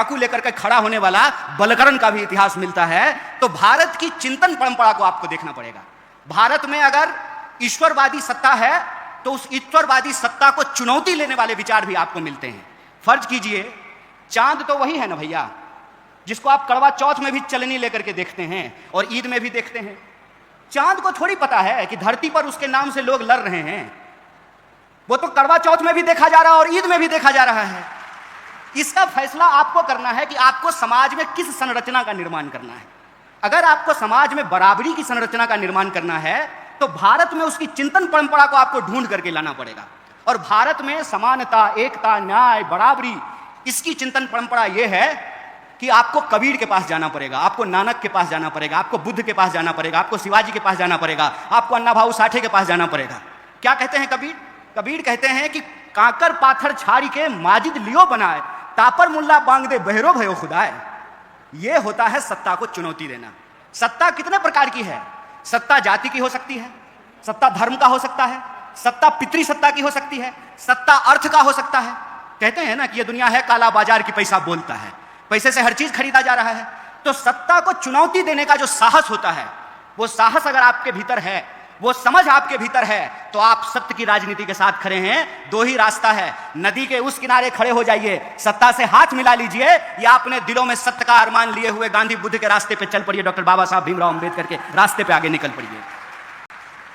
चाकू लेकर के खड़ा होने वाला बलकरण का भी इतिहास मिलता है। तो भारत की चिंतन परंपरा को आपको देखना पड़ेगा। भारत में अगर ईश्वरवादी सत्ता है तो उस ईश्वरवादी सत्ता को चुनौती लेने वाले विचार भी आपको मिलते हैं। फर्ज कीजिए, चांद तो वही है ना भैया, जिसको आप करवा चौथ में भी चलनी लेकर के देखते हैं और ईद में भी देखते हैं। चांद को थोड़ी पता है कि धरती पर उसके नाम से लोग लड़ रहे हैं। वो तो करवा चौथ में भी देखा जा रहा है और ईद में भी देखा जा रहा है। इसका फैसला आपको करना है कि आपको समाज में किस संरचना का निर्माण करना है। अगर आपको समाज में बराबरी की संरचना का निर्माण करना है तो भारत में उसकी चिंतन परंपरा को आपको ढूंढ करके लाना पड़ेगा। और भारत में समानता, एकता, न्याय, बराबरी, इसकी चिंतन परंपरा यह है कि आपको कबीर के पास जाना पड़ेगा, आपको नानक के पास जाना पड़ेगा, आपको बुद्ध के पास जाना पड़ेगा, आपको शिवाजी के पास जाना पड़ेगा, आपको अन्ना भाऊ साठे के पास जाना पड़ेगा। क्या कहते हैं कबीर? कबीर कहते हैं कि काकर पाथर छाड़ी के माजिद लियो बनाए, तापर मुल्ला बांग दे बहरो भयो खुदाए। यह होता है सत्ता को चुनौती देना। सत्ता कितने प्रकार की है? सत्ता जाति की हो सकती है, सत्ता धर्म का हो सकता है, सत्ता पितृ सत्ता की हो सकती है, सत्ता अर्थ का हो सकता है। कहते हैं ना कि यह दुनिया है काला बाजार की, पैसा बोलता है, पैसे से हर चीज खरीदा जा रहा है। तो सत्ता को चुनौती देने का जो साहस होता है, वो साहस अगर आपके भीतर है, वो समझ आपके भीतर है, तो आप सत्य की राजनीति के साथ खड़े हैं। दो ही रास्ता है, नदी के उस किनारे खड़े हो जाइए, सत्ता से हाथ मिला लीजिए, या अपने दिलों में सत्य का अरमान लिए हुए गांधी बुद्ध के रास्ते पे चल पड़िए, डॉक्टर बाबा साहब भीमराव अंबेडकर के रास्ते पे आगे निकल पड़िए।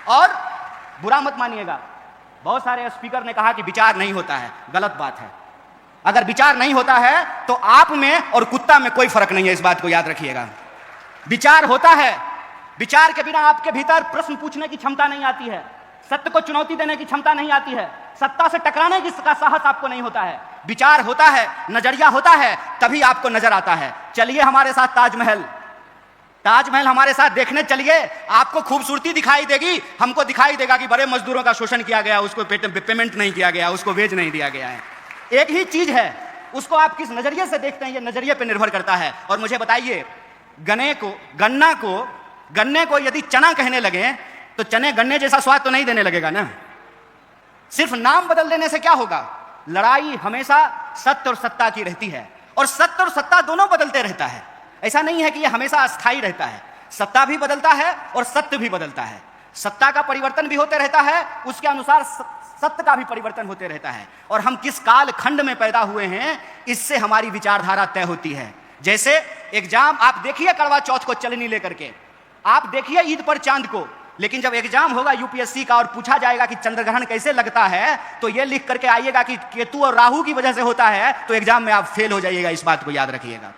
और बुरा मत मानिएगा, बहुत सारे स्पीकर ने कहा कि विचार नहीं होता है। गलत बात है। अगर विचार नहीं होता है तो आप में और कुत्ता में कोई फर्क नहीं है, इस बात को याद रखिएगा। विचार होता है, विचार के बिना आपके भीतर प्रश्न पूछने की क्षमता नहीं आती है, सत्य को चुनौती देने की क्षमता नहीं आती है, सत्ता से टकराने का साहस आपको नहीं होता है। विचार होता है, नजरिया होता है, तभी आपको नजर आता है। चलिए हमारे साथ ताजमहल, ताजमहल हमारे साथ देखने चलिए, आपको खूबसूरती दिखाई देगी, हमको दिखाई देगा कि बड़े मजदूरों का शोषण किया गया, उसको पेमेंट नहीं किया गया, उसको वेज नहीं दिया गया है। एक ही चीज है, उसको आप किस नजरिए से देखते हैं, ये नजरिए पे निर्भर करता है। और मुझे बताइए, गन्ने को यदि चना कहने लगे तो चने गन्ने जैसा स्वाद तो नहीं देने लगेगा ना। सिर्फ नाम बदल देने से क्या होगा? लड़ाई हमेशा सत्य और सत्ता की रहती है, और सत्य और सत्ता दोनों बदलते रहता है। ऐसा नहीं है कि यह हमेशा अस्थायी रहता है। सत्ता भी बदलता है और सत्य भी बदलता है। सत्ता का परिवर्तन भी होते रहता है, उसके अनुसार सत्य का भी परिवर्तन होते रहता है। और हम किस काल खंड में पैदा हुए हैं, इससे हमारी विचारधारा तय होती है। जैसे एग्जाम, आप देखिए करवा चौथ को चलनी लेकर के, आप देखिए ईद पर चांद को, लेकिन जब एग्जाम होगा यूपीएससी का और पूछा जाएगा कि चंद्रग्रहण कैसे लगता है, तो यह लिख करके आइएगा कि केतु और राहु की वजह से होता है, तो एग्जाम में आप फेल हो जाइएगा। इस बात को याद रखिएगा।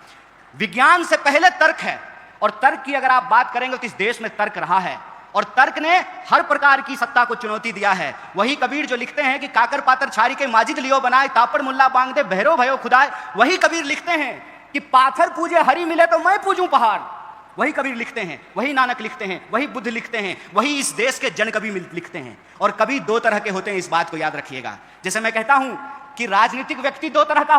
विज्ञान से पहले तर्क है, और तर्क की अगर आप बात करेंगे तो इस देश में तर्क रहा है, और तर्क ने हर प्रकार की सत्ता को चुनौती दिया है। वही कबीर जो लिखते हैं कि काकर पातर छारी के माजिद लियो बनाए, तापर मुल्ला बांग दे बहरो भयो खुदाए। वही कबीर लिखते हैं कि पाथर पूजे हरि मिले तो मैं पूजूं पहाड़। वही कबीर लिखते हैं, वही नानक लिखते हैं, वही बुद्ध लिखते हैं, वही इस देश के जन कवि लिखते हैं। और कवि दो तरह के होते हैं, इस बात को याद रखिएगा। जैसे मैं कहता हूं कि राजनीतिक व्यक्ति दो तरह का